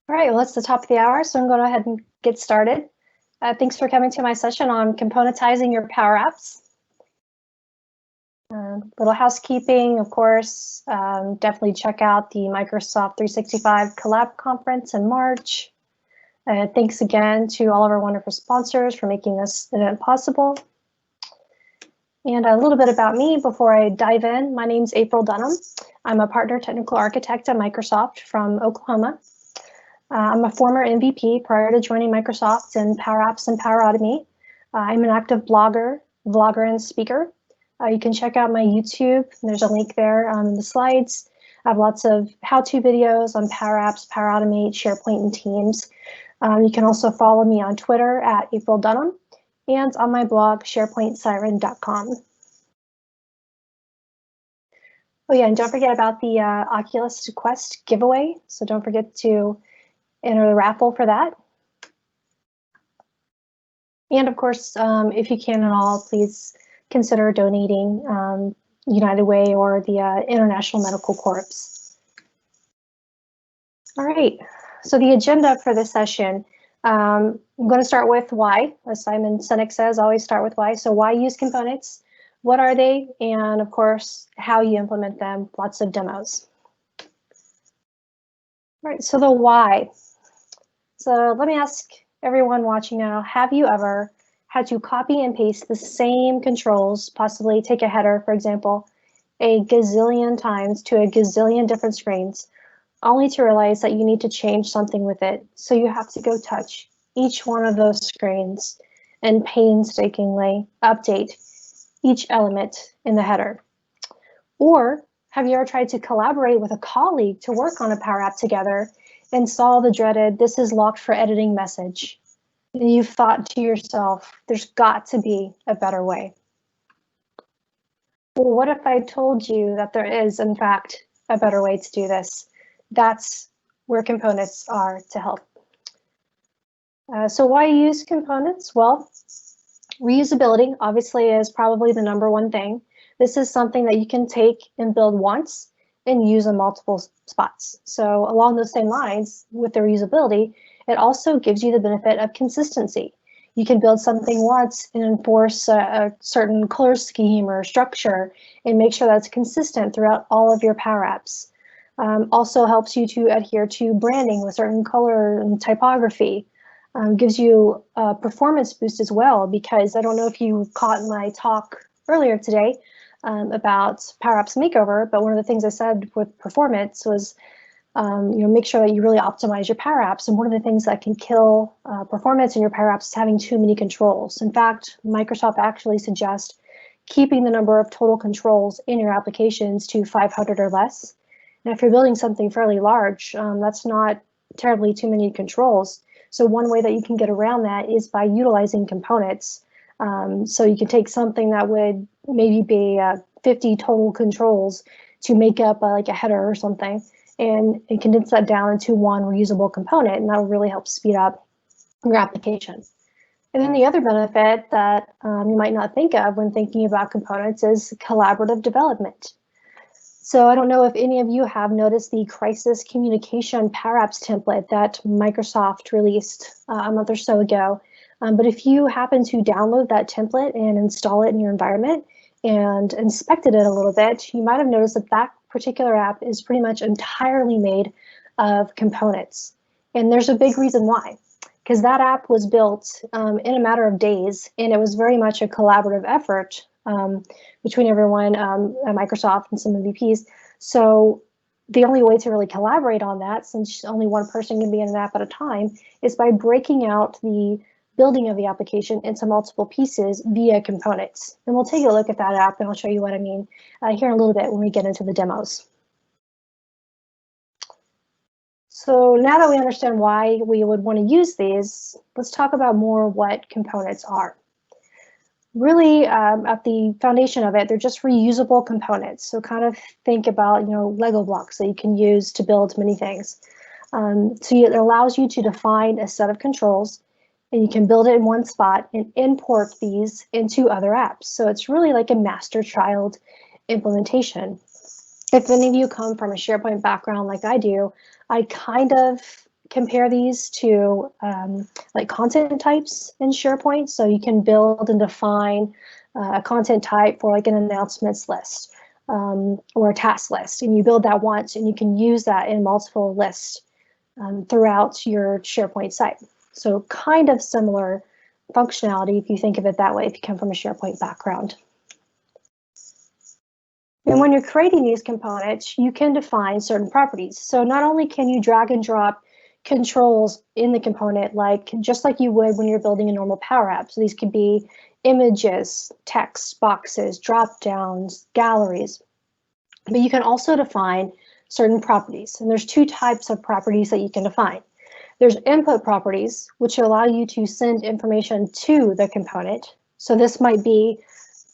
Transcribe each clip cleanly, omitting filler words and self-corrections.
All right, well, it's the top of the hour, so I'm going to go ahead and get started. Thanks for coming to my session on componentizing your Power Apps. Little housekeeping, of course, definitely check out the Microsoft 365 Collab Conference in March. Thanks again to all of our wonderful sponsors for making this event possible. And a little bit about me before I dive in. My name's April Dunnam. I'm a partner technical architect at Microsoft from Oklahoma. I'm a former MVP prior to joining Microsoft in PowerApps and Power Automate. I'm an active blogger, vlogger, and speaker. You can check out my YouTube. There's a link there in the slides. I have lots of how-to videos on PowerApps, Power Automate, SharePoint, and Teams. You can also follow me on Twitter at April Dunnam and on my blog, SharePointSiren.com. Oh yeah, and don't forget about the Oculus Quest giveaway. So don't forget to enter the raffle for that. And of course, if you can at all, please consider donating United Way or the International Medical Corps. All right, so the agenda for this session, I'm going to start with why. As Simon Sinek says, always start with why. So why use components? What are they? And of course, how you implement them, lots of demos. All right, so the why. So let me ask everyone watching now, have you ever had to copy and paste the same controls, possibly take a header, for example, a gazillion times to a gazillion different screens, only to realize that you need to change something with it? So you have to go touch each one of those screens and painstakingly update each element in the header. Or have you ever tried to collaborate with a colleague to work on a Power App together and saw the dreaded "this is locked for editing" message? And you've thought to yourself, there's got to be a better way. Well, what if I told you that there is, in fact, a better way to do this? That's where components are to help. So why use components? Well, reusability obviously is probably the #1 thing. This is something that you can take and build once and use in multiple spots. So along those same lines with the reusability, it also gives you the benefit of consistency. You can build something once and enforce a certain color scheme or structure and make sure that's consistent throughout all of your Power Apps. Also helps you to adhere to branding with certain color and typography. Gives you a performance boost as well, because I don't know if you caught my talk earlier today about Power Apps Makeover, but one of the things I said with performance was make sure that you really optimize your Power Apps. And one of the things that can kill performance in your Power Apps is having too many controls. In fact, Microsoft actually suggests keeping the number of total controls in your applications to 500 or less. And if you're building something fairly large, that's not terribly too many controls. So one way that you can get around that is by utilizing components. So you can take something that would maybe be 50 total controls to make up like a header or something, and condense that down into one reusable component, and that will really help speed up your application. And then the other benefit that you might not think of when thinking about components is collaborative development. So I don't know if any of you have noticed the crisis communication Power Apps template that Microsoft released a month or so ago. But if you happen to download that template and install it in your environment and inspected it a little bit, you might have noticed that that particular app is pretty much entirely made of components. And there's a big reason why, because that app was built in a matter of days, and it was very much a collaborative effort between everyone at Microsoft and some MVPs. So the only way to really collaborate on that, since only one person can be in an app at a time, is by breaking out the building of the application into multiple pieces via components. And we'll take a look at that app, and I'll show you what I mean here in a little bit when we get into the demos. So now that we understand why we would want to use these, let's talk about more what components are. Really, at the foundation of it, they're just reusable components. So kind of think about, Lego blocks that you can use to build many things. So it allows you to define a set of controls, and you can build it in one spot and import these into other apps. So it's really like a master-child implementation. If any of you come from a SharePoint background like I do, I kind of compare these to like content types in SharePoint. So you can build and define a content type for like an announcements list or a task list, and you build that once, and you can use that in multiple lists throughout your SharePoint site. So kind of similar functionality if you think of it that way, if you come from a SharePoint background. And when you're creating these components, you can define certain properties. So not only can you drag and drop controls in the component, just like you would when you're building a normal Power App. So these could be images, text boxes, drop downs, galleries. But you can also define certain properties. And there's two types of properties that you can define. There's input properties, which allow you to send information to the component. So this might be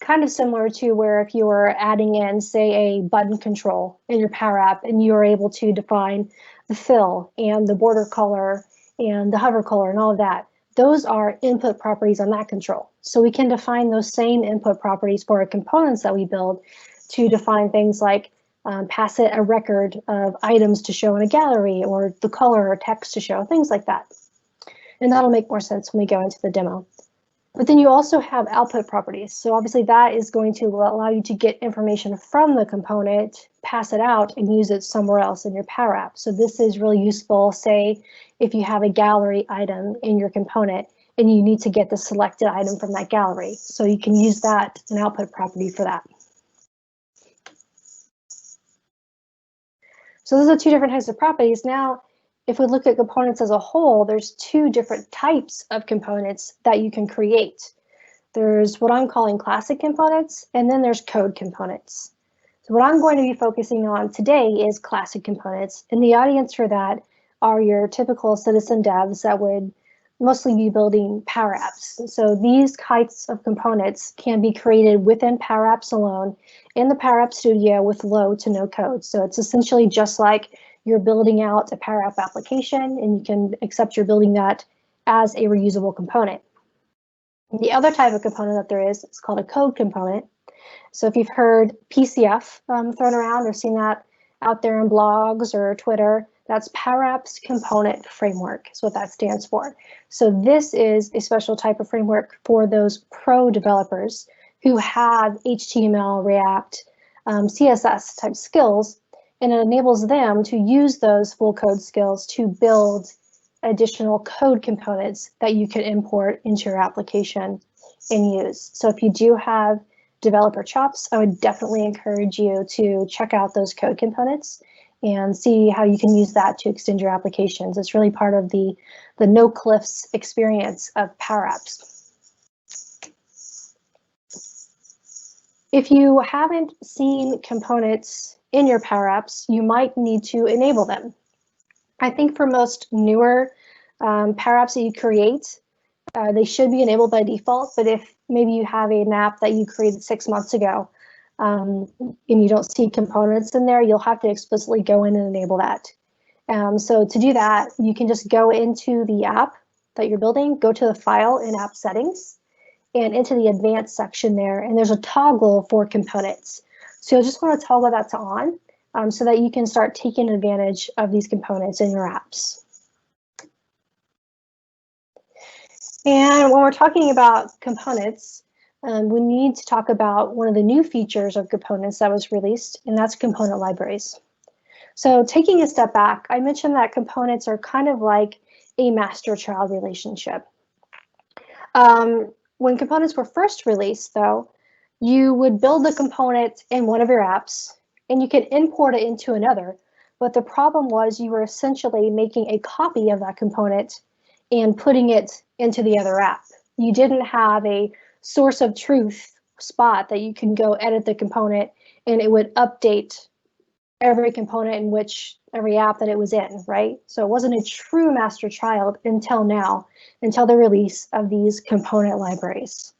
kind of similar to where if you were adding in, say, a button control in your Power App, and you are able to define the fill and the border color and the hover color and all of that. Those are input properties on that control. So we can define those same input properties for our components that we build to define things like pass it a record of items to show in a gallery, or the color or text to show, things like that. And that'll make more sense when we go into the demo. But then you also have output properties. So obviously that is going to allow you to get information from the component, pass it out, and use it somewhere else in your Power App. So this is really useful, say, if you have a gallery item in your component and you need to get the selected item from that gallery. So you can use that, an output property for that. So those are two different types of properties. Now, if we look at components as a whole, there's two different types of components that you can create. There's what I'm calling classic components, and then there's code components. So what I'm going to be focusing on today is classic components, and the audience for that are your typical citizen devs that would mostly be building Power Apps. So these types of components can be created within Power Apps alone in the Power App Studio with low to no code. So it's essentially just like you're building out a Power App application, and you can accept you're building that as a reusable component. The other type of component that there is called a code component. So if you've heard PCF thrown around or seen that out there in blogs or Twitter, that's Power Apps Component Framework, is what that stands for. So this is a special type of framework for those pro developers who have HTML, React, CSS type skills, and it enables them to use those full code skills to build additional code components that you can import into your application and use. So if you do have developer chops, I would definitely encourage you to check out those code components and see how you can use that to extend your applications. It's really part of the no cliffs experience of Power Apps. If you haven't seen components in your Power Apps, you might need to enable them. I think for most newer Power Apps that you create, they should be enabled by default, but if maybe you have an app that you created 6 months ago and you don't see components in there, you'll have to explicitly go in and enable that. So to do that, you can just go into the app that you're building, go to the File and App Settings, and into the Advanced section there, and there's a toggle for components. So you'll just want to toggle that to on so that you can start taking advantage of these components in your apps. And when we're talking about components, we need to talk about one of the new features of components that was released, and that's component libraries. So taking a step back, I mentioned that components are kind of like a master-child relationship. When components were first released, though, you would build the component in one of your apps, and you could import it into another. But the problem was you were essentially making a copy of that component and putting it into the other app. You didn't have a source of truth spot that you can go edit the component, and it would update every component in which every app that it was in, right? So it wasn't a true master child until now, until the release of these component libraries.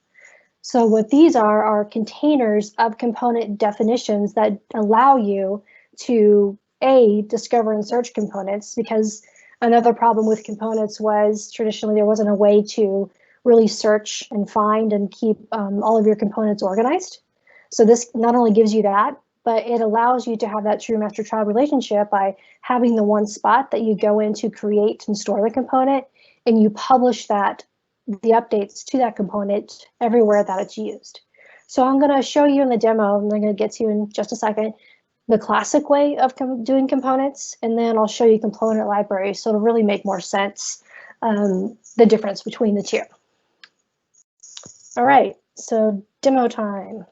So what these are containers of component definitions that allow you to discover and search components, because another problem with components was traditionally there wasn't a way to really search and find and keep all of your components organized. So this not only gives you that, but it allows you to have that true master-child relationship by having the one spot that you go in to create and store the component, and you publish the updates to that component everywhere that it's used. So I'm going to show you in the demo, and I'm going to get to you in just a second, the classic way of doing components, and then I'll show you component libraries, so it'll really make more sense, the difference between the two. All right, so demo time.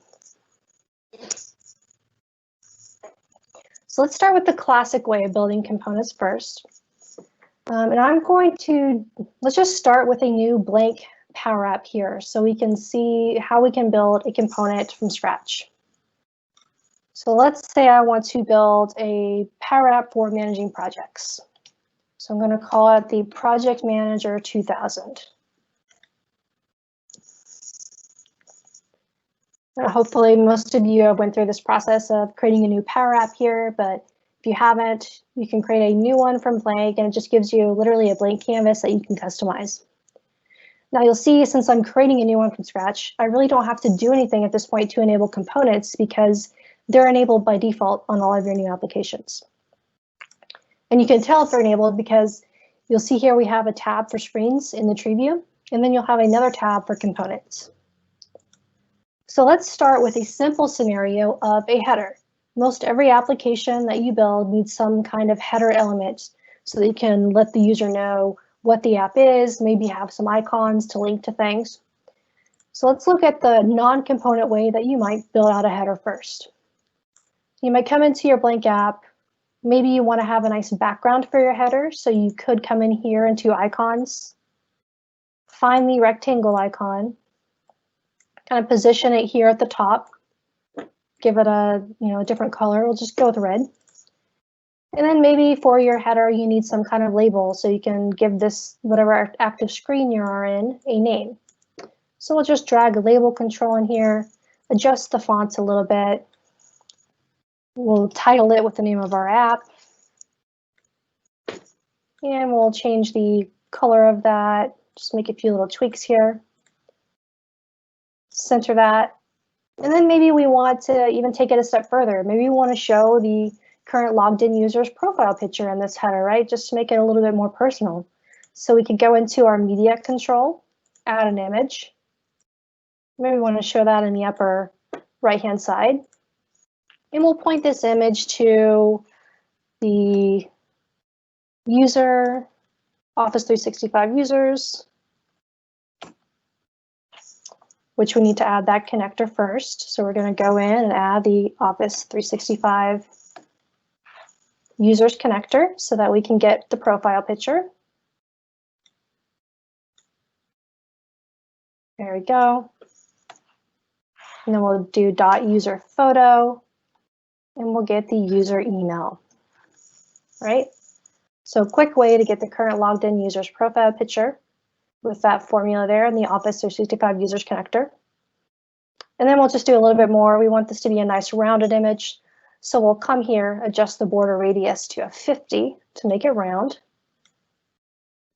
So let's start with the classic way of building components first. And I'm going to, let's just start with a new blank Power App here so we can see how we can build a component from scratch. So let's say I want to build a Power App for managing projects. So I'm going to call it the Project Manager 2000. Hopefully most of you have went through this process of creating a new Power App here, but if you haven't, you can create a new one from blank, and it just gives you literally a blank canvas that you can customize. Now you'll see, since I'm creating a new one from scratch, I really don't have to do anything at this point to enable components because they're enabled by default on all of your new applications. And you can tell if they're enabled because you'll see here we have a tab for screens in the tree view, and then you'll have another tab for components. So let's start with a simple scenario of a header. Most every application that you build needs some kind of header element so that you can let the user know what the app is, maybe have some icons to link to things. So let's look at the non-component way that you might build out a header first. You might come into your blank app. Maybe you want to have a nice background for your header, so you could come in here into icons, find the rectangle icon, kind of position it here at the top, give it a different color. We'll just go with red. And then maybe for your header, you need some kind of label, so you can give this, whatever active screen you are in, a name. So we'll just drag a label control in here, adjust the fonts a little bit. We'll title it with the name of our app. And we'll change the color of that, just make a few little tweaks here. Center that. And then maybe we want to even take it a step further. Maybe we want to show the current logged in user's profile picture in this header, right? Just to make it a little bit more personal. So we could go into our media control, add an image. Maybe we want to show that in the upper right-hand side. And we'll point this image to the user, Office 365 users, which we need to add that connector first. So we're going to go in and add the Office 365 users connector so that we can get the profile picture. There we go. And then we'll do .user photo, and we'll get the user email, right? So quick way to get the current logged in user's profile picture with that formula there in the Office 365 users connector. And then we'll just do a little bit more. We want this to be a nice rounded image. So we'll come here, adjust the border radius to a 50 to make it round.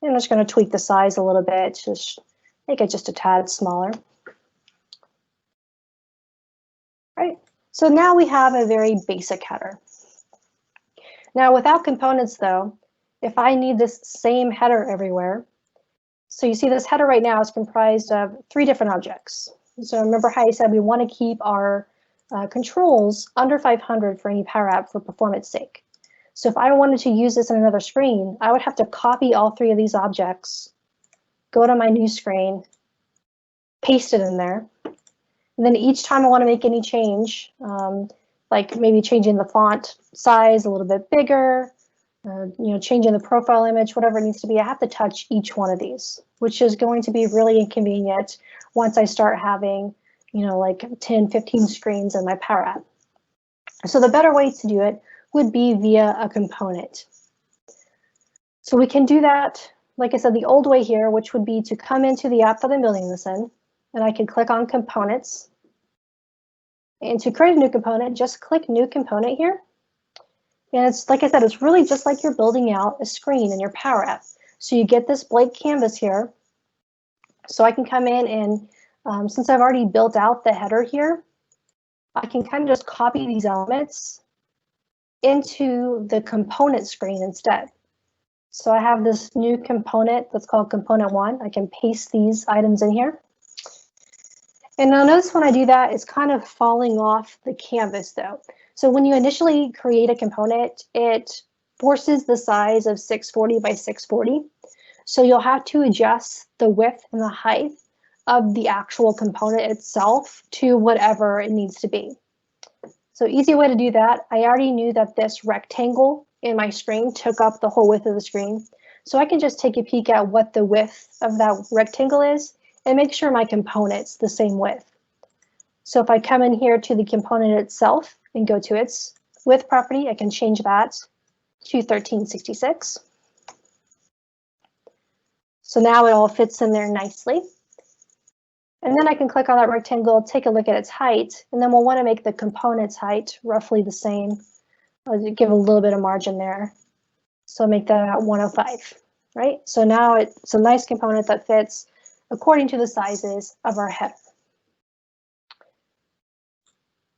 And I'm just going to tweak the size a little bit, just make it just a tad smaller. Right. So now we have a very basic header. Now without components though, if I need this same header everywhere, so you see this header right now is comprised of 3 different objects. So remember how I said we want to keep our controls under 500 for any Power App for performance sake. So if I wanted to use this in another screen, I would have to copy all 3 of these objects, go to my new screen, paste it in there. And then each time I want to make any change, like maybe changing the font size a little bit bigger, changing the profile image, whatever it needs to be, I have to touch each one of these, which is going to be really inconvenient once I start having, like 10, 15 screens in my Power App. So the better way to do it would be via a component. So we can do that, like I said, the old way here, which would be to come into the app that I'm building this in, and I can click on components. And to create a new component, just click new component here. And it's, like I said, it's really just like you're building out a screen in your Power App. So you get this blank canvas here. So I can come in and since I've already built out the header here, I can kind of just copy these elements into the component screen instead. So I have this new component that's called component 1. I can paste these items in here. And now notice when I do that, it's kind of falling off the canvas though. So when you initially create a component, it forces the size of 640 by 640. So you'll have to adjust the width and the height of the actual component itself to whatever it needs to be. So easy way to do that, I already knew that this rectangle in my screen took up the whole width of the screen. So I can just take a peek at what the width of that rectangle is and make sure my component's the same width. So if I come in here to the component itself and go to its width property, I can change that to 1366. So now it all fits in there nicely. And then I can click on that rectangle, take a look at its height, and then we'll want to make the component's height roughly the same. I'll give a little bit of margin there. So make that 105, right? So now it's a nice component that fits according to the sizes of our header.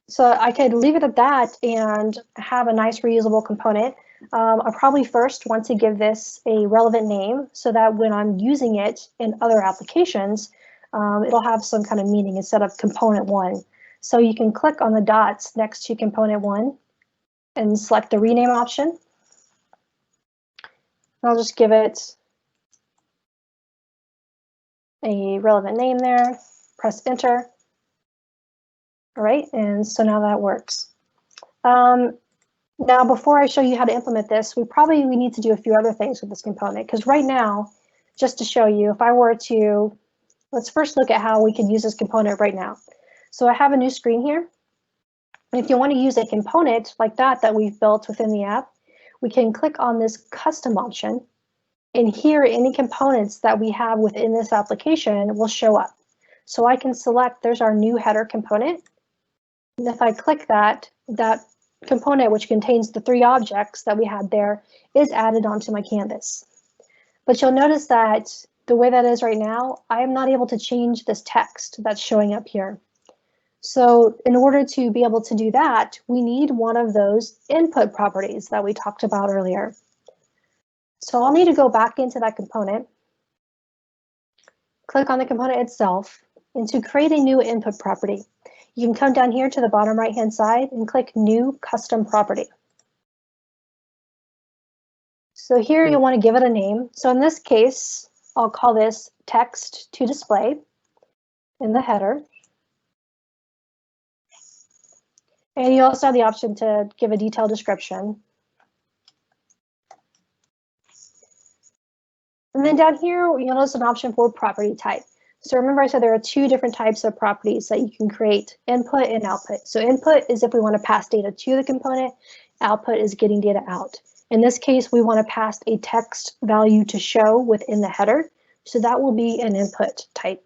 So I could leave it at that and have a nice reusable component. I probably first want to give this a relevant name so that when I'm using it in other applications, it'll have some kind of meaning instead of component 1. So you can click on the dots next to component 1 and select the rename option. I'll just give it a relevant name there, press enter. All right, and so now that works. Now, before I show you how to implement this, we need to do a few other things with this component, because right now, just to show you, if I were to, let's first look at how we can use this component right now. So I have a new screen here. And if you want to use a component like that we've built within the app, we can click on this custom option. And here, any components that we have within this application will show up. So I can select, there's our new header component. And if I click that component, which contains the 3 objects that we had there, is added onto my canvas. But you'll notice that the way that is right now, I am not able to change this text that's showing up here. So in order to be able to do that, we need one of those input properties that we talked about earlier. So I'll need to go back into that component, click on the component itself, and to create a new input property, you can come down here to the bottom right-hand side and click New Custom Property. So here you'll want to give it a name. So in this case, I'll call this Text to Display in the header. And you also have the option to give a detailed description. And then down here, you'll notice an option for property type. So remember I said there are 2 different types of properties that you can create, input and output. So input is if we want to pass data to the component, output is getting data out. In this case, we want to pass a text value to show within the header. So that will be an input type.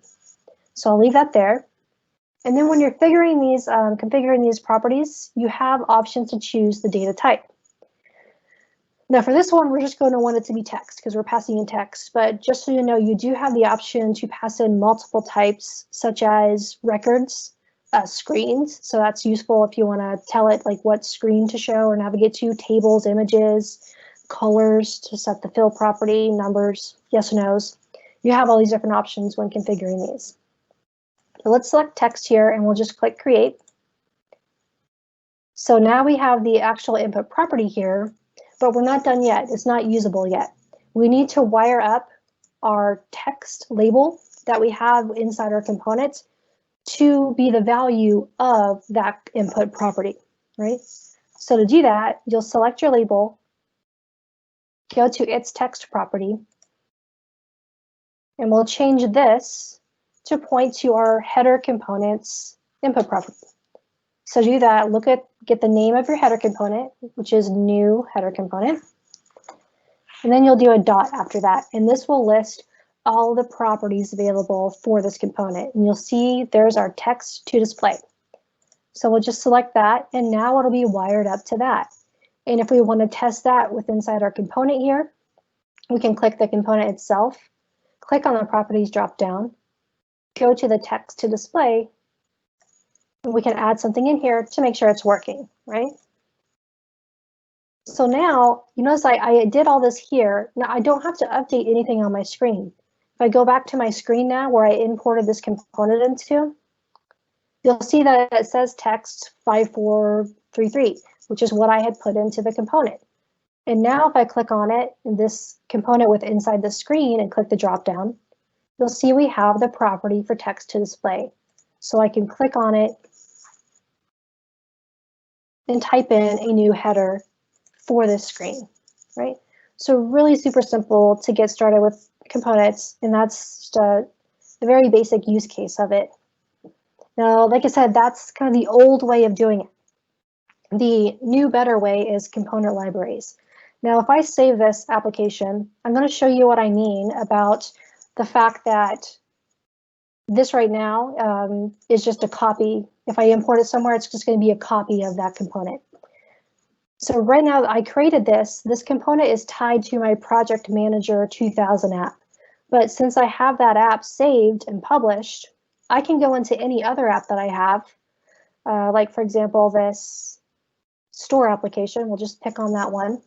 So I'll leave that there. And then when you're configuring these properties, you have options to choose the data type. Now for this one, we're just going to want it to be text because we're passing in text, but just so you know, you do have the option to pass in multiple types such as records, screens. So that's useful if you want to tell it like what screen to show or navigate to, tables, images, colors to set the fill property, numbers, yes or no's. You have all these different options when configuring these. So let's select text here and we'll just click create. So now we have the actual input property here, but we're not done yet. It's not usable yet. We need to wire up our text label that we have inside our component to be the value of that input property, right? So to do that, you'll select your label, go to its text property, and we'll change this to point to our header component's input property. So to do that, get the name of your header component, which is new header component. And then you'll do a dot after that. And this will list all the properties available for this component. And you'll see there's our text to display. So we'll just select that, and now it'll be wired up to that. And if we want to test that with inside our component here, we can click the component itself, click on the properties drop down, go to the text to display, And we can add something in here to make sure it's working, right? So now, you notice I did all this here. Now I don't have to update anything on my screen. If I go back to my screen now where I imported this component into, you'll see that it says text 5433, which is what I had put into the component. And now if I click on it in this component with inside the screen and click the drop down, you'll see we have the property for text to display. So I can click on it and type in a new header for this screen, right? So really super simple to get started with components, and that's just a very basic use case of it. Now, like I said, that's kind of the old way of doing it. The new, better way is component libraries. Now, if I save this application, I'm going to show you what I mean about the fact that this right now is just a copy. If I import it somewhere, it's just going to be a copy of that component. So right now I created this component is tied to my Project Manager 2000 app. But since I have that app saved and published, I can go into any other app that I have, like for example, this store application. We'll just pick on that one.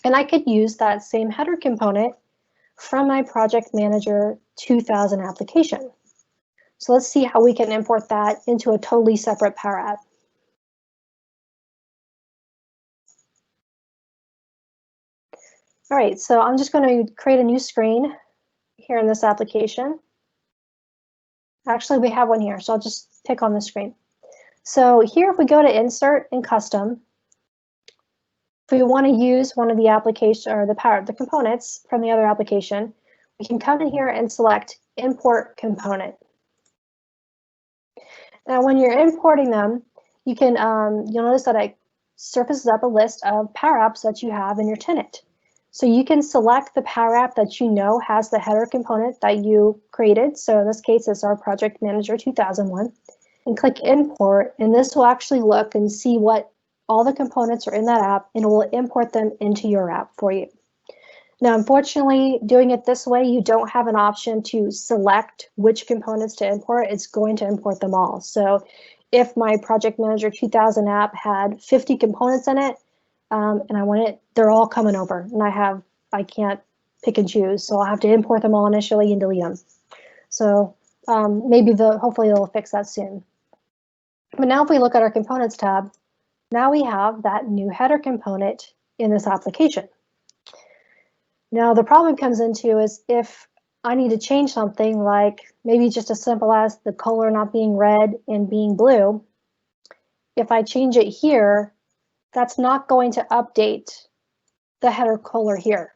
And I could use that same header component from my Project Manager 2000 application. So let's see how we can import that into a totally separate Power App. All right, so I'm just going to create a new screen here in this application. Actually, we have one here, so I'll just pick on the screen. So here, if we go to Insert and Custom, if we want to use one of the application or the components from the other application, we can come in here and select Import Component. Now, when you're importing them, you can you'll notice that it surfaces up a list of Power Apps that you have in your tenant. So you can select the Power App that you know has the header component that you created. So in this case, it's our Project Manager 2001, and click Import, and this will actually look and see what all the components are in that app, and it will import them into your app for you. Now, unfortunately, doing it this way, you don't have an option to select which components to import. It's going to import them all. So if my Project Manager 2000 app had 50 components in it, and I want it, they're all coming over, and I can't pick and choose, so I'll have to import them all initially and delete them. So hopefully they'll fix that soon. But now if we look at our Components tab, now we have that new header component in this application. Now the problem comes into is if I need to change something like maybe just as simple as the color not being red and being blue, if I change it here, that's not going to update the header color here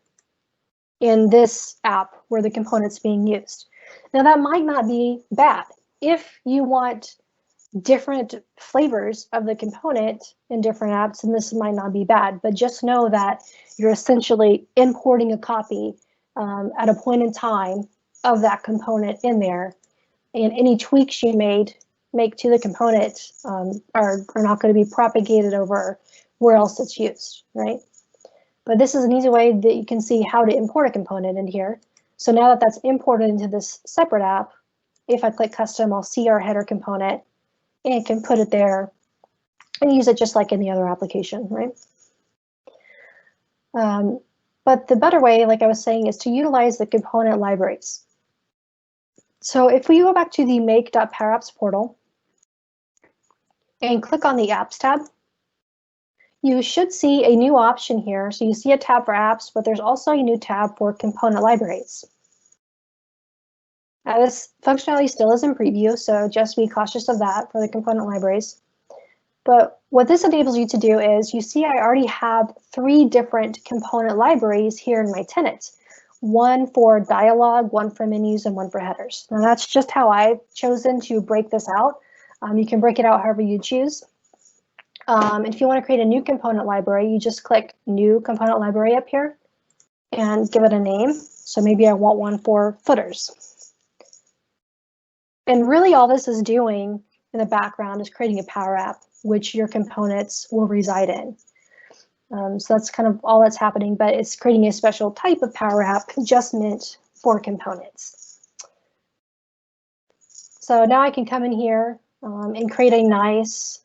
in this app where the component's being used. Now that might not be bad. If you want different flavors of the component in different apps, and this might not be bad, but just know that you're essentially importing a copy at a point in time of that component in there, and any tweaks you make to the component are not going to be propagated over where else it's used, right? But this is an easy way that you can see how to import a component in here. So now that that's imported into this separate app, if I click custom, I'll see our header component and can put it there and use it just like in the other application, right? But the better way, like I was saying, is to utilize the component libraries. So if we go back to the make.powerapps portal and click on the apps tab, you should see a new option here. So you see a tab for apps, but there's also a new tab for component libraries. Now this functionality still is in preview, so just be cautious of that for the component libraries. But what this enables you to do is you see I already have 3 different component libraries here in my tenant. One for dialogue, one for menus, and one for headers. Now that's just how I've chosen to break this out. You can break it out however you choose. And if you want to create a new component library, you just click New Component Library up here and give it a name. So maybe I want one for footers. And really all this is doing in the background is creating a Power App, which your components will reside in. So that's kind of all that's happening, but it's creating a special type of Power App just meant for components. So now I can come in here and create a nice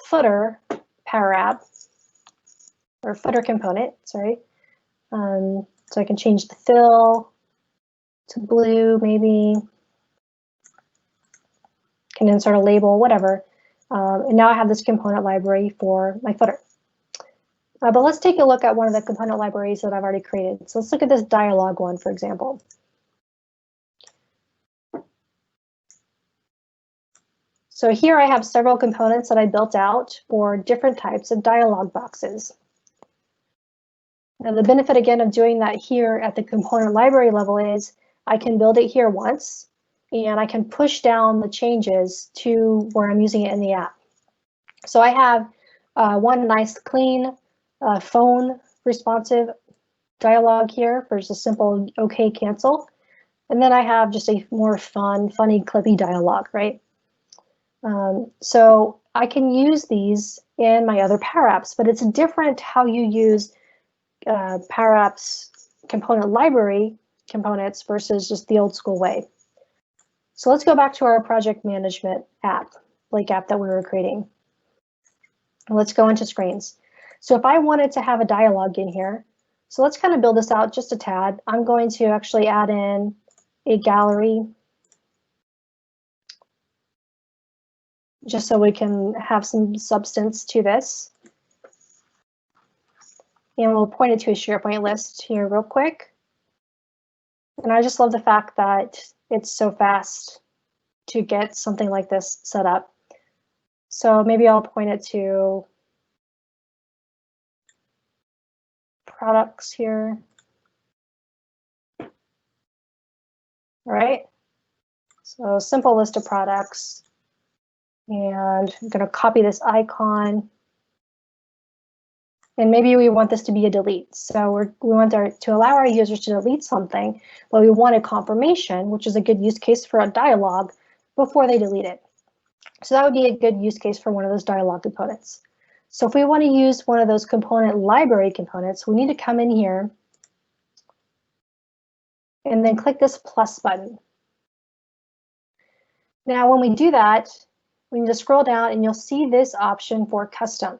footer Power App, or footer component, sorry. So I can change the fill to blue, maybe. Can insert a label, whatever. And now I have this component library for my footer. But let's take a look at one of the component libraries that I've already created. So let's look at this Dialog one, for example. So here I have several components that I built out for different types of dialog boxes. Now the benefit again of doing that here at the component library level is I can build it here once, and I can push down the changes to where I'm using it in the app. So I have one nice clean phone responsive dialog here for just a simple OK cancel. And then I have just a more funny, clippy dialog, right? So I can use these in my other PowerApps, but it's different how you use PowerApps component library components versus just the old school way. So let's go back to our project management app, Blake app that we were creating. Let's go into screens. So if I wanted to have a dialog in here, so let's kind of build this out just a tad. I'm going to actually add in a gallery just so we can have some substance to this. And we'll point it to a SharePoint list here real quick. And I just love the fact that it's so fast to get something like this set up. So maybe I'll point it to products here. All right. So simple list of products. And I'm going to copy this icon. And maybe we want this to be a delete. So we want to allow our users to delete something, but we want a confirmation, which is a good use case for a dialog before they delete it. So that would be a good use case for one of those dialog components. So if we want to use one of those component library components, we need to come in here and then click this plus button. Now, when we do that, we need to scroll down and you'll see this option for custom.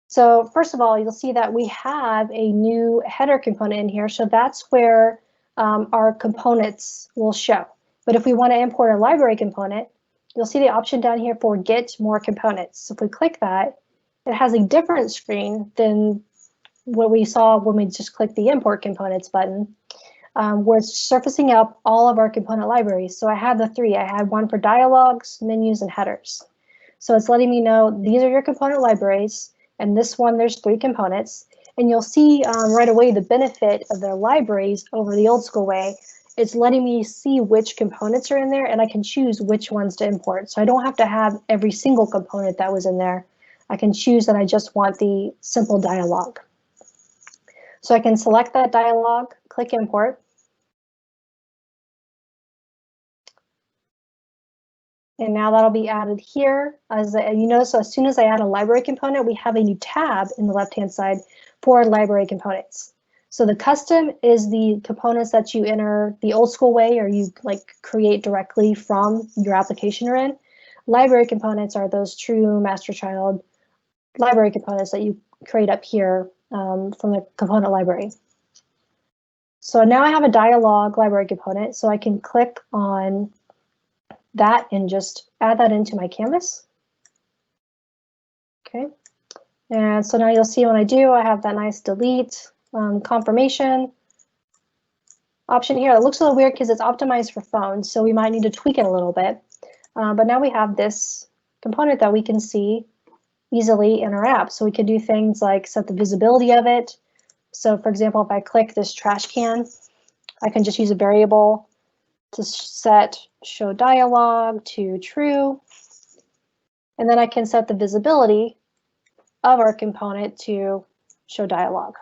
So first of all, you'll see that we have a new header component in here. So that's where our components will show. But if we want to import a library component, you'll see the option down here for get more components. So if we click that, it has a different screen than what we saw when we just clicked the import components button, where it's surfacing up all of our component libraries. So I have the three. I had one for dialogues, menus, and headers. So it's letting me know these are your component libraries. And this one, there's 3 components. And you'll see right away the benefit of their libraries over the old school way. It's letting me see which components are in there, and I can choose which ones to import. So I don't have to have every single component that was in there. I can choose that I just want the simple dialog. So I can select that dialog, click import. And now that'll be added here. As you notice, so as soon as I add a library component, we have a new tab in the left-hand side for library components. So the custom is the components that you enter the old school way, or you like create directly from your application you're in. Library components are those true master-child library components that you create up here from the component library. So now I have a dialog library component, so I can click on that and just add that into my canvas. Okay, and so now you'll see when I do, I have that nice delete confirmation option here. It looks a little weird because it's optimized for phones, so we might need to tweak it a little bit. But now we have this component that we can see easily in our app. So we can do things like set the visibility of it. So for example, if I click this trash can, I can just use a variable to set show dialog to true. And then I can set the visibility of our component to show dialog.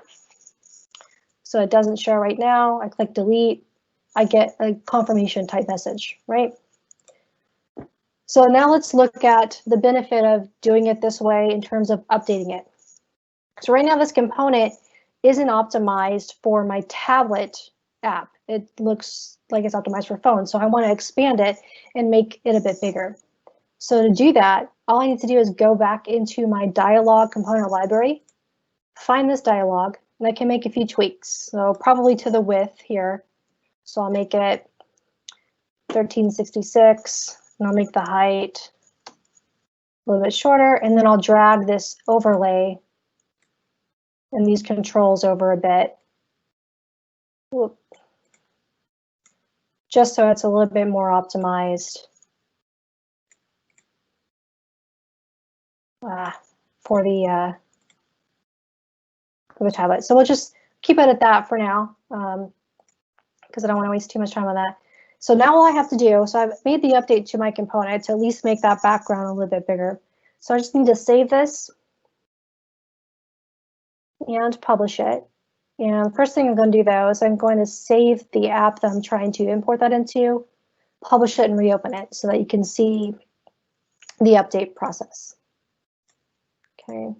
So it doesn't show right now. I click delete. I get a confirmation type message, right? So now let's look at the benefit of doing it this way in terms of updating it. So right now this component isn't optimized for my tablet app. it looks like it's optimized for phones. So I want to expand it and make it a bit bigger. So to do that, all I need to do is go back into my Dialog component library, find this dialog, and I can make a few tweaks. So probably to the width here. So I'll make it 1366, and I'll make the height a little bit shorter, and then I'll drag this overlay and these controls over a bit. Whoop. Just so it's a little bit more optimized for the tablet. So we'll just keep it at that for now, because I don't want to waste too much time on that. So now all I have to do, so I've made the update to my component to at least make that background a little bit bigger. So I just need to save this and publish it. And first thing I'm going to do though is I'm going to save the app that I'm trying to import that into, publish it and reopen it so that you can see the update process. Okay.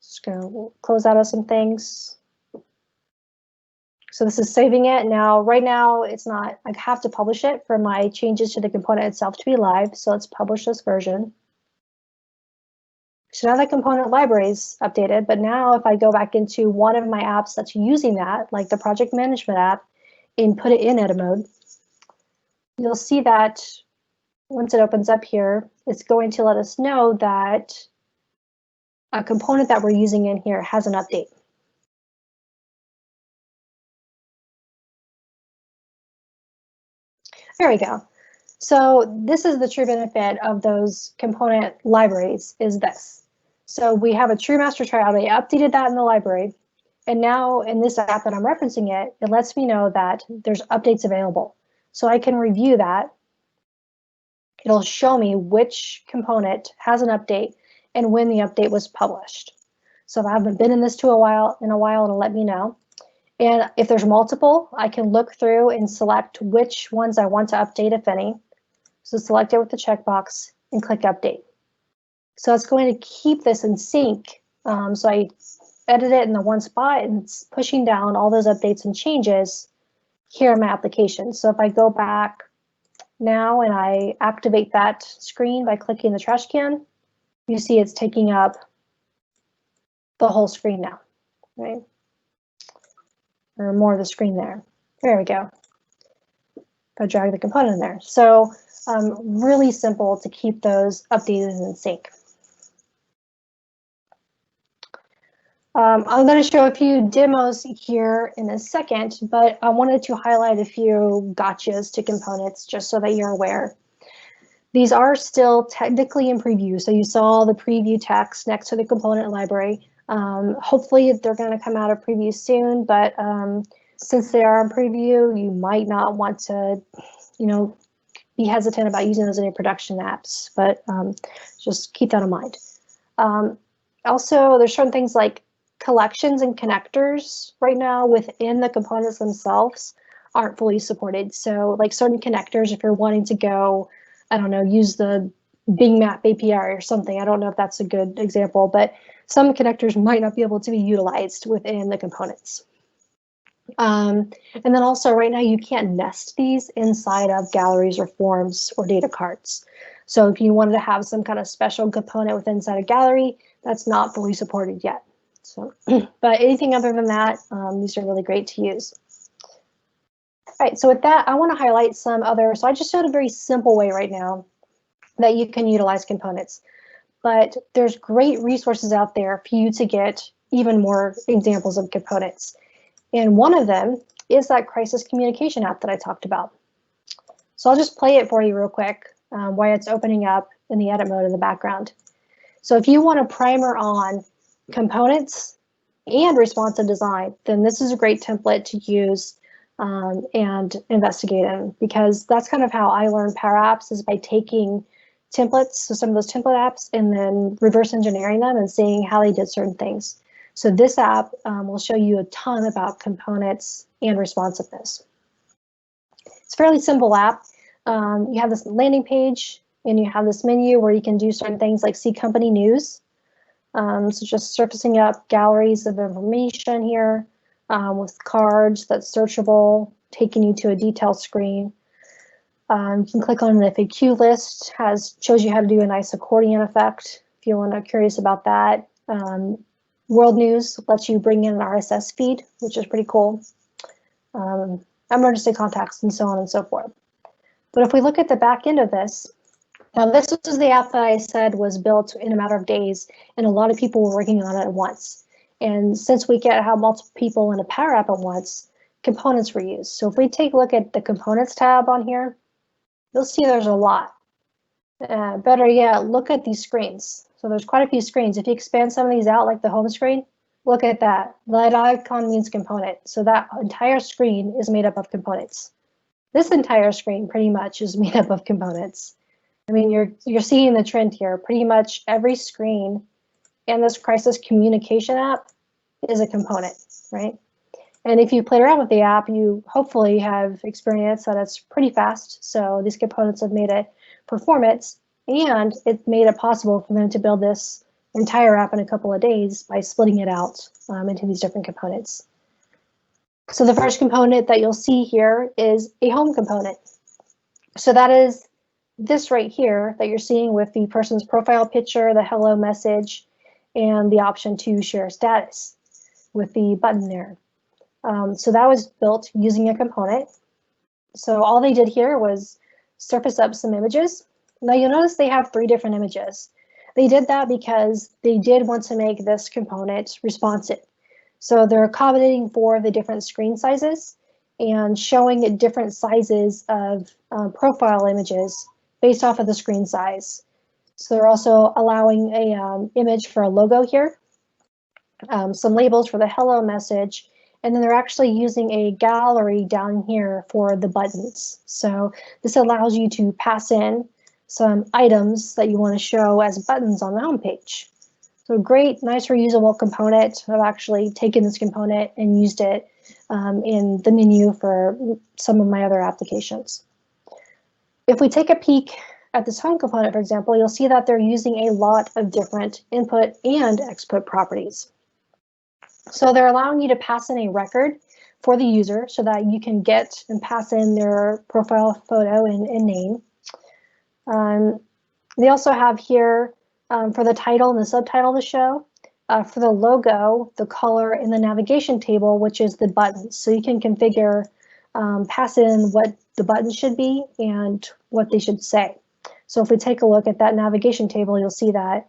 Just going to close out of some things. So this is saving it. Now, right now, it's not, I have to publish it for my changes to the component itself to be live. So let's publish this version. So now the component library is updated, but now if I go back into one of my apps that's using that, like the project management app, and put it in edit mode, you'll see that once it opens up here, it's going to let us know that a component that we're using in here has an update. There we go. So this is the true benefit of those component libraries is this. So we have a true master trial. They updated that in the library. And now in this app that I'm referencing it, it lets me know that there's updates available. So I can review that. It'll show me which component has an update and when the update was published. So if I haven't been in this in a while, it'll let me know. And if there's multiple, I can look through and select which ones I want to update, if any. So select it with the checkbox and click update. So it's going to keep this in sync. So I edit it in the one spot and it's pushing down all those updates and changes here in my application. So if I go back now and I activate that screen by clicking the trash can, you see it's taking up the whole screen now, right? Or more of the screen there. There we go. If I drag the component in there. So really simple to keep those updated and in sync. I'm going to show a few demos here in a second, but I wanted to highlight a few gotchas to components just so that you're aware. These are still technically in preview. So you saw the preview text next to the component library. Hopefully they're going to come out of preview soon, but since they are in preview, you might not want to, be hesitant about using those in your production apps, but just keep that in mind. Also, there's certain things like collections and connectors right now within the components themselves aren't fully supported. So like certain connectors, if you're wanting to go, I don't know, use the Bing Map API or something, I don't know if that's a good example, but some connectors might not be able to be utilized within the components. And then also right now you can't nest these inside of galleries or forms or data cards. So if you wanted to have some kind of special component within inside a gallery, that's not fully supported yet. So, but anything other than that, these are really great to use. All right, so with that, I want to highlight some other, so I just showed a very simple way right now that you can utilize components, but there's great resources out there for you to get even more examples of components. And one of them is that crisis communication app that I talked about. So I'll just play it for you real quick while it's opening up in the edit mode in the background. So if you want a primer on components and responsive design, then this is a great template to use and investigate in, because that's kind of how I learned PowerApps, is by taking templates, so some of those template apps, and then reverse engineering them and seeing how they did certain things. So this app will show you a ton about components and responsiveness. It's a fairly simple app. You have this landing page and you have this menu where you can do certain things like see company news. So just surfacing up galleries of information here. with cards that's searchable, taking you to a detailed screen. You can click on the FAQ list, shows you how to do a nice accordion effect if you're curious about that. World News lets you bring in an RSS feed, which is pretty cool. Emergency contacts and so on and so forth. But if we look at the back end of this, now this is the app that I said was built in a matter of days, and a lot of people were working on it at once. And since we can't have multiple people in a Power App at once, components were used. So if we take a look at the Components tab on here, you'll see there's a lot. Better yet, look at these screens. So there's quite a few screens. If you expand some of these out, like the home screen, look at that. That icon means component. So that entire screen is made up of components. This entire screen pretty much is made up of components. I mean, you're seeing the trend here. Pretty much every screen in this crisis communication app is a component, right? And if you played around with the app, you hopefully have experienced that it's pretty fast. So these components have made it performance, and it made it possible for them to build this entire app in a couple of days by splitting it out into these different components. So the first component that you'll see here is a home component. So that is this right here that you're seeing with the person's profile picture, the hello message, and the option to share status with the button there. So that was built using a component. So all they did here was surface up some images. Now you'll notice they have 3 different images. They did that because they did want to make this component responsive. So they're accommodating for the different screen sizes and showing different sizes of profile images based off of the screen size. So they're also allowing a image for a logo here, some labels for the hello message, and then they're actually using a gallery down here for the buttons. So this allows you to pass in some items that you want to show as buttons on the home page. So great, nice reusable component. I've actually taken this component and used it in the menu for some of my other applications. If we take a peek at this home component, for example, you'll see that they're using a lot of different input and export properties. So they're allowing you to pass in a record for the user so that you can get and pass in their profile photo and name. They also have here for the title and the subtitle of the show, for the logo, the color, and the navigation table, which is the buttons. So you can configure, pass in what the buttons should be and what they should say. So if we take a look at that navigation table, you'll see that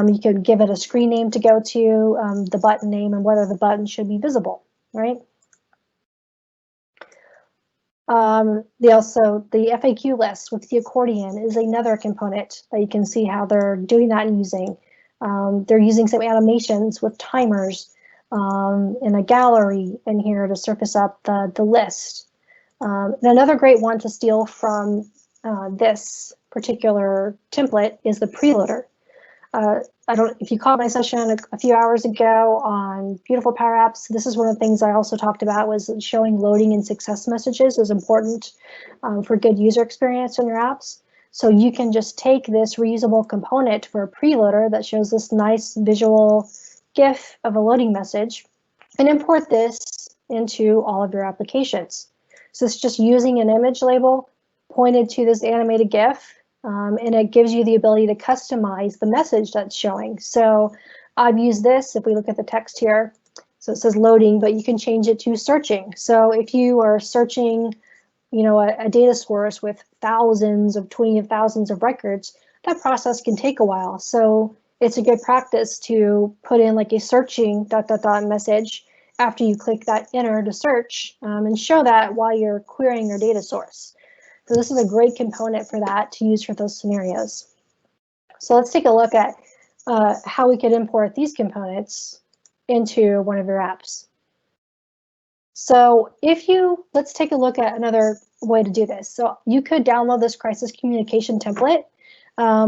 you could give it a screen name to go to, the button name, and whether the button should be visible, right? The FAQ list with the accordion is another component that you can see how they're doing that and using. They're using some animations with timers in a gallery in here to surface up the list. And another great one to steal from this particular template is the preloader. If you caught my session a few hours ago on beautiful PowerApps, this is one of the things I also talked about, was showing loading and success messages is important for good user experience in your apps. So you can just take this reusable component for a preloader that shows this nice visual GIF of a loading message and import this into all of your applications. So it's just using an image label pointed to this animated GIF. And it gives you the ability to customize the message that's showing. So I've used this, if we look at the text here, so it says loading, but you can change it to searching. So if you are searching, a data source with thousands of records, that process can take a while. So it's a good practice to put in like a searching ... message after you click that enter to search and show that while you're querying your data source. So this is a great component for that to use for those scenarios. So let's take a look at how we could import these components into one of your apps. So let's take a look at another way to do this. So you could download this crisis communication template,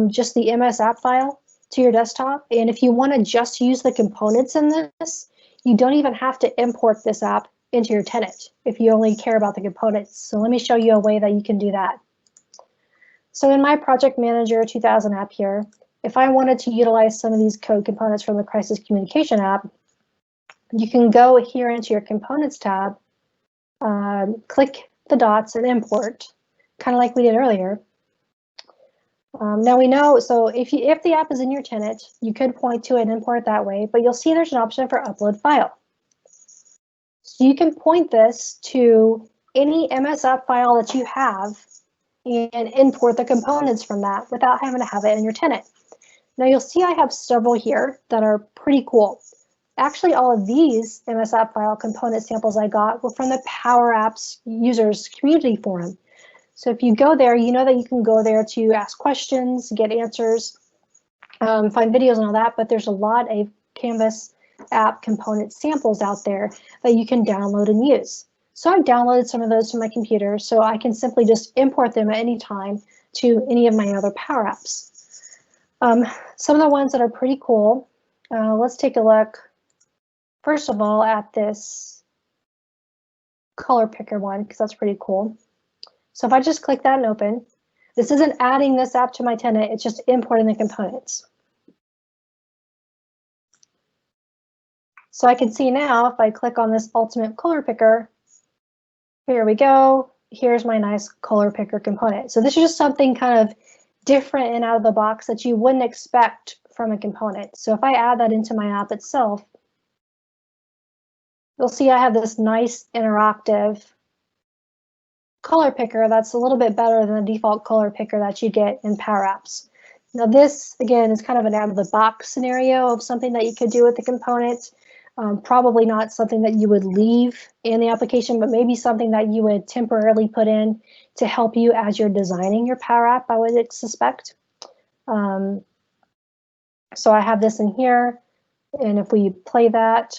just the MS app file, to your desktop. And if you want to just use the components in this, you don't even have to import this app into your tenant if you only care about the components. So let me show you a way that you can do that. So in my Project Manager 2000 app here, if I wanted to utilize some of these code components from the Crisis Communication app, you can go here into your Components tab, click the dots and import, kind of like we did earlier. Now we know, so if the app is in your tenant, you could point to it and import it that way, but you'll see there's an option for upload file. So you can point this to any MSF file that you have and import the components from that without having to have it in your tenant. Now you'll see I have several here that are pretty cool. Actually, all of these MSF file component samples I got were from the PowerApps users community forum. So if you go there, you know that you can go there to ask questions, get answers, find videos and all that, but there's a lot of Canvas app component samples out there that you can download and use. So I've downloaded some of those to my computer, so I can simply just import them at any time to any of my other PowerApps. Some of the ones that are pretty cool, let's take a look, first of all, at this color picker one, because that's pretty cool. So if I just click that and open, this isn't adding this app to my tenant, it's just importing the components. So I can see now, if I click on this ultimate color picker, here we go, here's my nice color picker component. So this is just something kind of different and out of the box that you wouldn't expect from a component. So if I add that into my app itself, you'll see I have this nice interactive color picker that's a little bit better than the default color picker that you get in PowerApps. Now this, again, is kind of an out-of-the-box scenario of something that you could do with the component. Probably not something that you would leave in the application, but maybe something that you would temporarily put in to help you as you're designing your Power App, I would suspect. So I have this in here, and if we play that,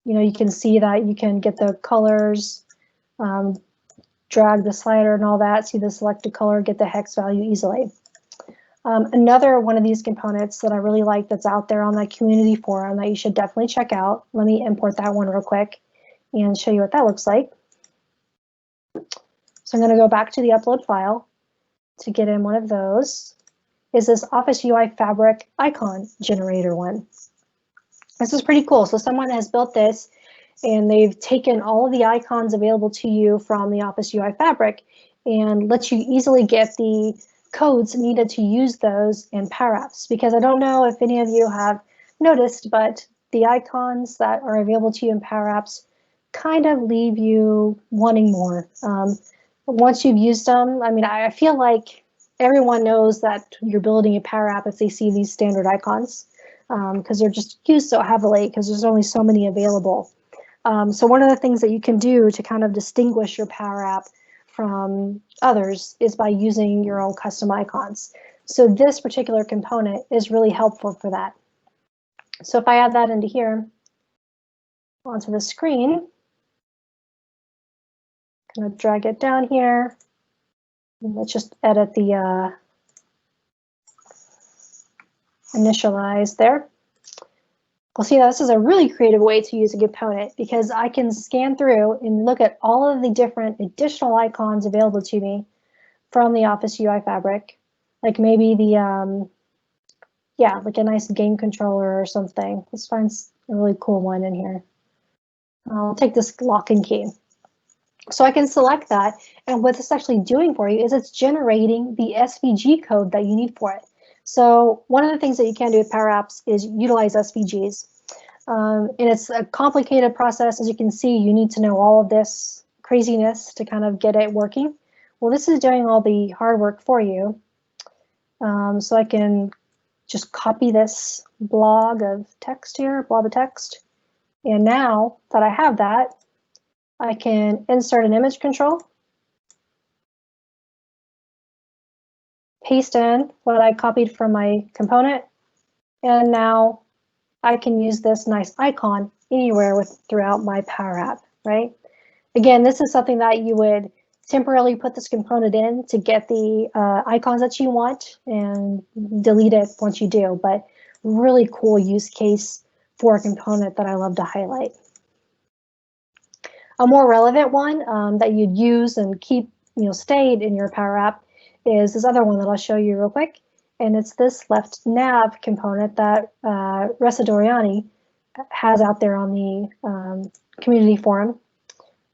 you can see that you can get the colors, drag the slider and all that, see the selected color, get the hex value easily. Another one of these components that I really like that's out there on the community forum that you should definitely check out. Let me import that one real quick and show you what that looks like. So I'm going to go back to the upload file to get in one of those. Is this Office UI Fabric icon generator one. This is pretty cool. So someone has built this and they've taken all of the icons available to you from the Office UI Fabric and lets you easily get the codes needed to use those in PowerApps. Because I don't know if any of you have noticed, but the icons that are available to you in PowerApps kind of leave you wanting more. Once you've used them, I mean, I feel like everyone knows that you're building a Power App if they see these standard icons, because they're just used so heavily because there's only so many available. So one of the things that you can do to kind of distinguish your Power App from others is by using your own custom icons. So this particular component is really helpful for that. So if I add that into here, onto the screen, I'm going to drag it down here. Let's just edit the initialize there. We'll see that this is a really creative way to use a component because I can scan through and look at all of the different additional icons available to me from the Office UI Fabric, like maybe the, yeah, like a nice game controller or something. Let's find a really cool one in here. I'll take this lock and key. So I can select that, and what it's actually doing for you is it's generating the SVG code that you need for it. So one of the things that you can do with PowerApps is utilize SVGs. And it's a complicated process. As you can see, you need to know all of this craziness to kind of get it working. Well, this is doing all the hard work for you. So I can just copy this blob of text. And now that I have that, I can insert an image control, paste in what I copied from my component, and now I can use this nice icon anywhere throughout my Power App, right? Again, this is something that you would temporarily put this component in to get the icons that you want and delete it once you do, but really cool use case for a component that I love to highlight. A more relevant one that you'd use and keep, stayed in your Power App is this other one that I'll show you real quick. and it's this left nav component that Ressa Doriani has out there on the community forum.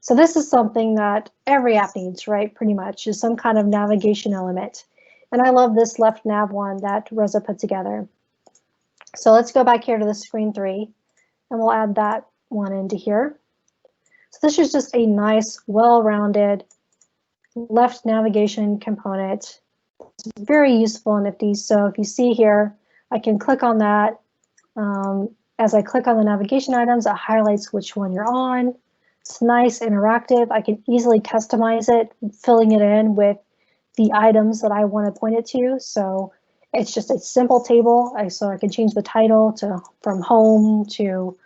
So this is something that every app needs, right? Pretty much is some kind of navigation element. And I love this left nav one that Reza put together. So let's go back here to the screen 3 and we'll add that one into here. So this is just a nice, well-rounded left navigation component. It's very useful and nifty. So if you see here, I can click on that. As I click on the navigation items, it highlights which one you're on. It's nice, interactive. I can easily customize it, filling it in with the items that I want to point it to. So it's just a simple table. So I can change the title from home to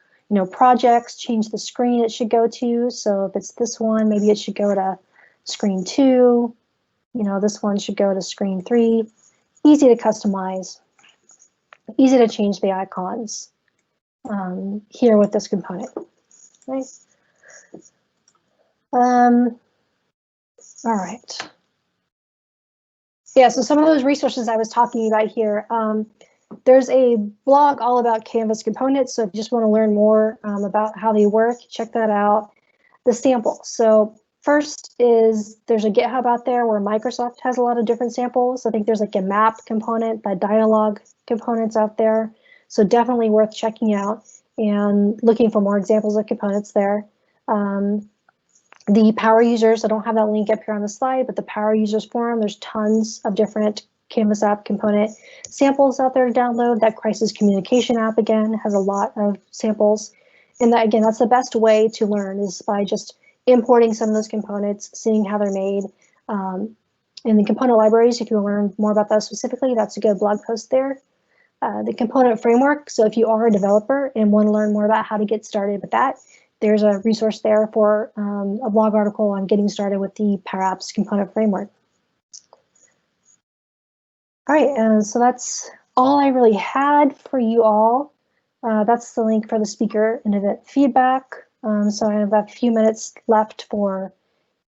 projects, change the screen it should go to. So if it's this one, maybe it should go to screen 2. This one should go to screen 3. Easy to customize, easy to change the icons here with this component. Right? All right. Yeah, so some of those resources I was talking about here, there's a blog all about Canvas components. So if you just want to learn more about how they work, check that out. The sample. So first is there's a GitHub out there where Microsoft has a lot of different samples. I think there's like a map component, the Dialog components out there. So definitely worth checking out and looking for more examples of components there. The power users, I don't have that link up here on the slide, but the power users forum, there's tons of different Canvas app component samples out there to download. That crisis communication app, again, has a lot of samples. And that, again, that's the best way to learn is by just importing some of those components, seeing how they're made. In the component libraries, if you want to learn more about that specifically, that's a good blog post there. The component framework, so if you are a developer and want to learn more about how to get started with that, there's a resource there for a blog article on getting started with the PowerApps component framework. All right, so that's all I really had for you all. That's the link for the speaker and event feedback. So I have a few minutes left for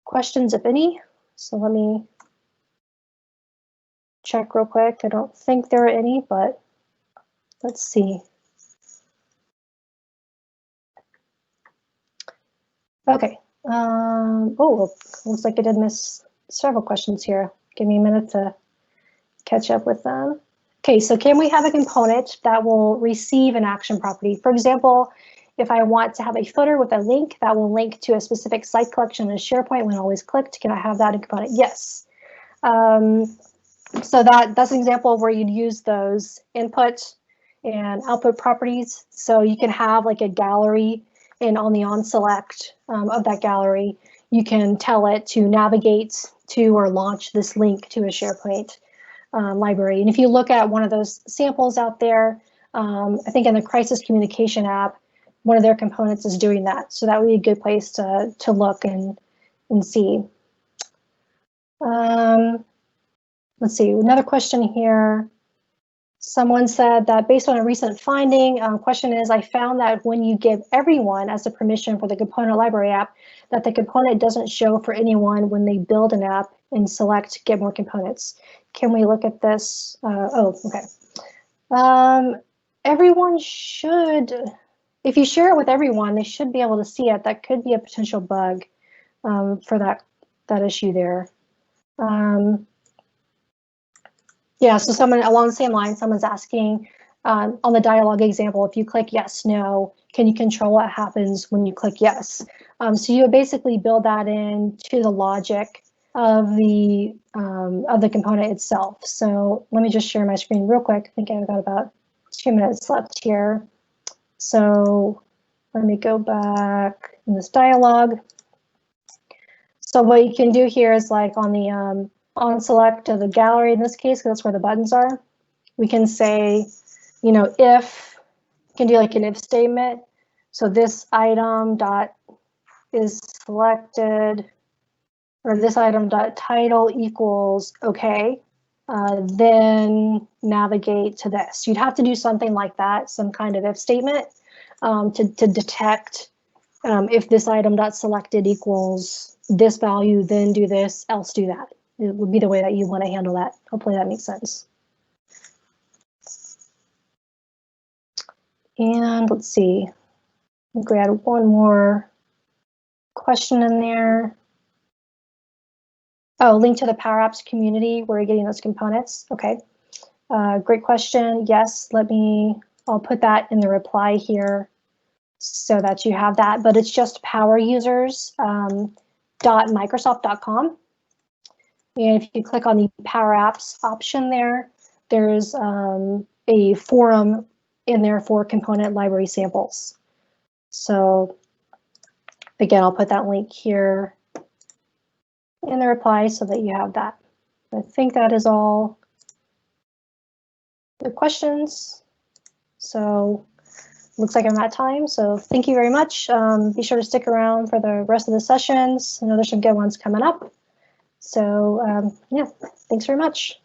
questions, if any. So let me check real quick. I don't think there are any, but let's see. Okay. Oh, looks like I did miss several questions here. Give me a minute to catch up with them. Okay, so can we have a component that will receive an action property? For example, if I want to have a footer with a link that will link to a specific site collection in SharePoint when always clicked, can I have that in component? Yes. So that's an example of where you'd use those input and output properties. So you can have like a gallery, and on the on select of that gallery, you can tell it to navigate to or launch this link to a SharePoint library. And if you look at one of those samples out there, I think in the crisis communication app, one of their components is doing that. So that would be a good place to look and see. Let's see, another question here. Someone said that based on a recent finding, question is, I found that when you give everyone as a permission for the component library app, that the component doesn't show for anyone when they build an app and select get more components. Can we look at this? Oh, okay. Everyone should, if you share it with everyone, they should be able to see it. That could be a potential bug for that issue there. Yeah, so someone along the same line, someone's asking on the Dialog example, if you click yes, no, can you control what happens when you click yes? So you would basically build that into the logic of the component itself. So let me just share my screen real quick. I think I've got about 2 minutes left here. So let me go back in this Dialog. So what you can do here is like on the on select of the gallery in this case, because that's where the buttons are, we can say, if, you can do like an if statement. So this item dot is selected, or this item dot title equals okay, then navigate to this. You'd have to do something like that, some kind of if statement to detect if this item dot selected equals this value, then do this, else do that. It would be the way that you want to handle that. Hopefully that makes sense. And let's see, I think we had one more question in there. Oh, link to the PowerApps community where you're getting those components. Okay, great question. Yes, I'll put that in the reply here so that you have that, but it's just powerusers.microsoft.com. And if you click on the PowerApps option there, there's a forum in there for component library samples. So again, I'll put that link here in the reply so that you have that. I think that is all the questions. So looks like I'm at time. So thank you very much. Be sure to stick around for the rest of the sessions. I know there's some good ones coming up. So yeah, thanks very much.